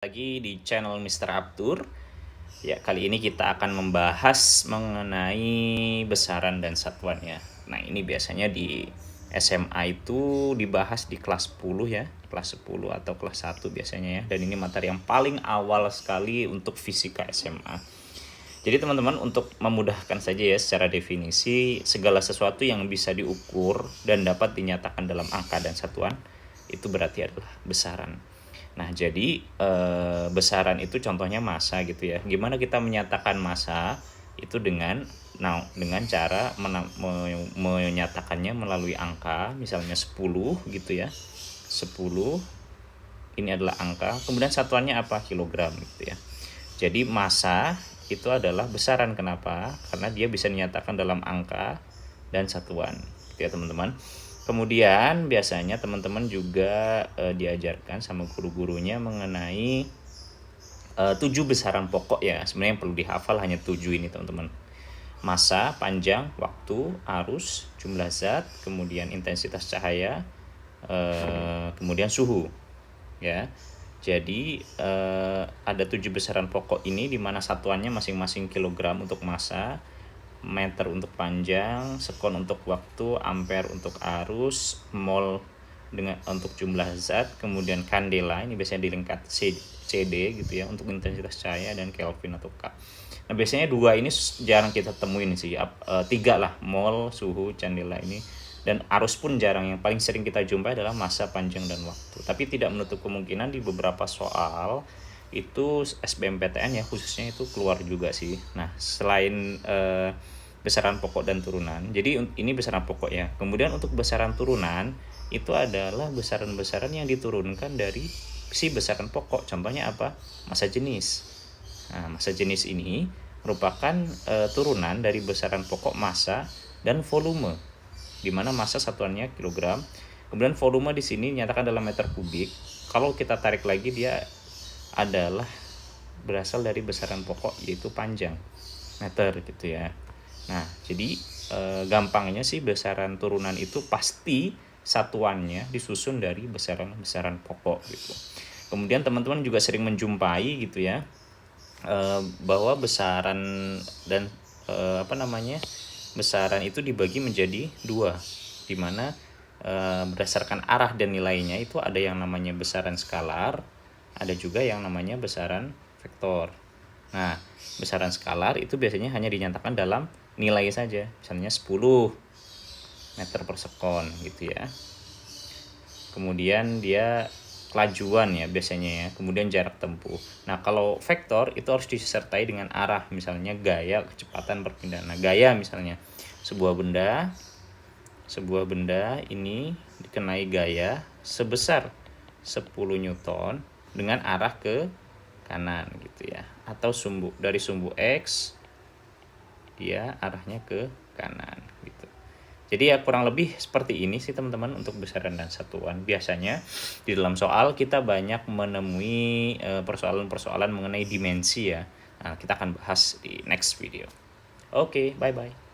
Lagi di channel Mr. Abdur. Ya, kali ini kita akan membahas mengenai besaran dan satuan ya. Nah, ini biasanya di SMA itu dibahas di kelas 10 ya, kelas 10 atau kelas 1 biasanya ya. Dan ini materi yang paling awal sekali untuk fisika SMA. Jadi teman-teman, untuk memudahkan saja ya secara definisi, segala sesuatu yang bisa diukur dan dapat dinyatakan dalam angka dan satuan itu berarti adalah besaran. Nah, jadi besaran itu contohnya massa gitu ya. Gimana kita menyatakan massa? Itu dengan cara menyatakannya melalui angka, misalnya 10 gitu ya. 10 ini adalah angka, kemudian satuannya apa? Kilogram gitu ya. Jadi massa itu adalah besaran. Kenapa? Karena dia bisa dinyatakan dalam angka dan satuan gitu ya teman-teman. Kemudian biasanya teman-teman juga diajarkan sama guru-gurunya mengenai 7 besaran pokok ya. Sebenarnya yang perlu dihafal hanya 7 ini teman-teman. Massa, panjang, waktu, arus, jumlah zat, kemudian intensitas cahaya, kemudian suhu ya. Jadi ada 7 besaran pokok ini di mana satuannya masing-masing kilogram untuk massa, meter untuk panjang, sekon untuk waktu, ampere untuk arus, mol untuk jumlah zat, kemudian kandela ini biasanya dilengkap CD gitu ya untuk intensitas cahaya, dan Kelvin atau K. Nah, biasanya dua ini jarang kita temuin sih. Tiga lah, mol, suhu, candela ini, dan arus pun jarang. Yang paling sering kita jumpai adalah massa, panjang, dan waktu. Tapi tidak menutup kemungkinan di beberapa soal itu SBMPTN ya khususnya itu keluar juga sih. Nah, selain besaran pokok dan turunan, jadi ini besaran pokok ya. Kemudian untuk besaran turunan itu adalah besaran-besaran yang diturunkan dari si besaran pokok. Contohnya apa? Massa jenis. Nah, massa jenis ini merupakan turunan dari besaran pokok massa dan volume, di mana massa satuannya kilogram, kemudian volume di sini dinyatakan dalam meter kubik. Kalau kita tarik lagi, dia adalah berasal dari besaran pokok yaitu panjang, meter gitu ya. Nah, jadi gampangnya sih besaran turunan itu pasti satuannya disusun dari besaran-besaran pokok gitu. Kemudian teman-teman juga sering menjumpai gitu ya bahwa besaran dan besaran itu dibagi menjadi dua, di mana berdasarkan arah dan nilainya itu ada yang namanya besaran skalar, ada juga yang namanya besaran vektor. Nah, besaran skalar itu biasanya hanya dinyatakan dalam nilai saja, misalnya 10 meter per sekon gitu ya. Kemudian dia kelajuan ya biasanya ya, kemudian jarak tempuh. Nah, kalau vektor itu harus disertai dengan arah, misalnya gaya, kecepatan perpindahan. Nah, gaya misalnya sebuah benda ini dikenai gaya sebesar 10 Newton dengan arah ke kanan gitu ya, atau dari sumbu X dia arahnya ke kanan gitu. Jadi ya kurang lebih seperti ini sih teman-teman untuk besaran dan satuan. Biasanya di dalam soal kita banyak menemui persoalan-persoalan mengenai dimensi ya. Nah, kita akan bahas di next video. Oke, bye bye.